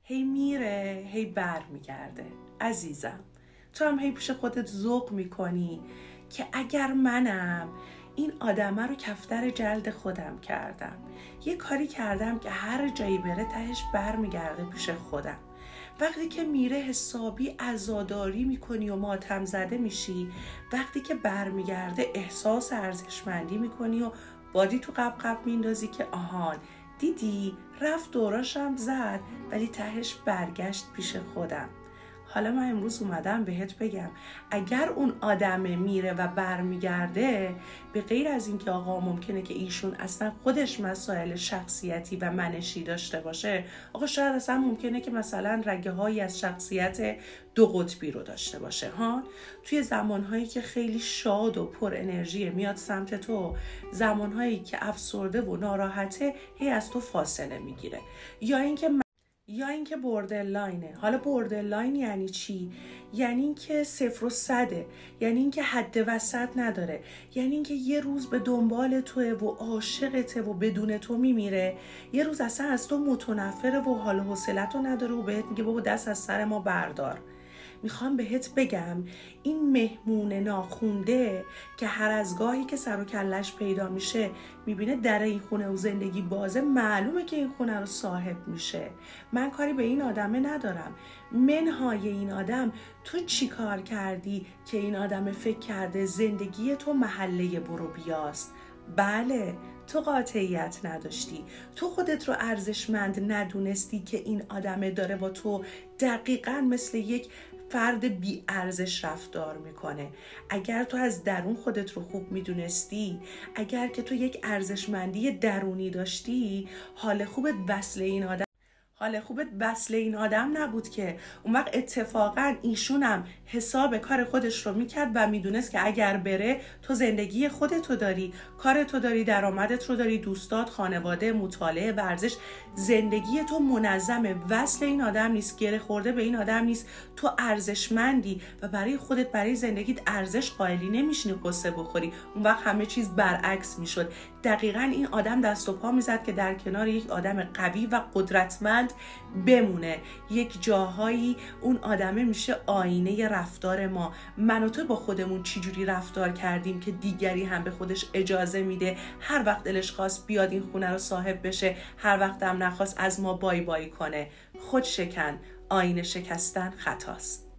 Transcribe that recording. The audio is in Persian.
هی میره هی بر میگرده. عزیزم، تو هم هی پیش خودت ذوق میکنی که اگر منم این آدمه رو کفتر جلد خودم کردم، یه کاری کردم که هر جایی بره تهش بر میگرده پیش خودم. وقتی که میره حسابی عزاداری میکنی و ماتم زده میشی، وقتی که بر میگرده احساس ارزشمندی میکنی و بادی تو قب میندازی که آهان دیدی رفت دوراشم زد ولی تهش برگشت پیش خودم. حالا من امروز اومدم بهت بگم اگر اون آدمه میره و برمیگرده، به غیر از این که آقا ممکنه که ایشون اصلا خودش مسائل شخصیتی و منشی داشته باشه، آقا شاید اصلا ممکنه که مثلا رگه هایی از شخصیت دو قطبی رو داشته باشه ها. توی زمانهایی که خیلی شاد و پر انرژی میاد سمت تو، زمانهایی که افسرده و ناراحته هی از تو فاصله میگیره، یا اینکه بوردرلاینه. حالا بوردرلاین یعنی چی؟ یعنی اینکه 0 و 100، یعنی اینکه حد وسط نداره، یعنی اینکه یه روز به دنبال توه و عاشقته و بدون تو میمیره، یه روز اصلا از تو متنفره و حال و حوصله‌تو نداره و بهت میگه بابا دست از سر ما بردار. میخوام بهت بگم این مهمون ناخونده که هر از گاهی که سر و کلش پیدا میشه میبینه در این خونه و زندگی بازه، معلومه که این خونه رو صاحب میشه. من کاری به این آدمه ندارم. منهای این آدم تو چی کار کردی که این آدم فکر کرده زندگی تو محله برو بیاست؟ بله، تو قاطعیت نداشتی، تو خودت رو ارزشمند ندونستی که این آدمه داره با تو دقیقاً مثل یک فرد بی ارزش رفتار میکنه. اگر تو از درون خودت رو خوب میدونستی، اگر که تو یک ارزشمندی درونی داشتی، حال خوبت وصل این آدم نبود که اون وقت اتفاقا ایشونم حساب کار خودش رو میکرد و میدونست که اگر بره تو زندگی خودتو داری، کارتو داری، درآمدت رو داری، دوستات، خانواده، مطالعه، ورزش، زندگی تو منظمه. وصل این آدم نیست، گره خورده به این آدم نیست. تو ارزشمندی و برای خودت، برای زندگیت ارزش قائلی نمیشینی قصه بخوری. اون وقت همه چیز برعکس میشد. دقیقاً این آدم دست و پا میزد که در کنار یک آدم قوی و قدرتمند بمونه. یک جاهایی اون آدمه میشه آینه رفتار ما. من و تو با خودمون چجوری رفتار کردیم که دیگری هم به خودش اجازه میده هر وقت دلش خواست بیاد این خونه رو صاحب بشه، هر وقت هم نخواست از ما بای بای کنه. خود شکن، آینه شکستن خطاست.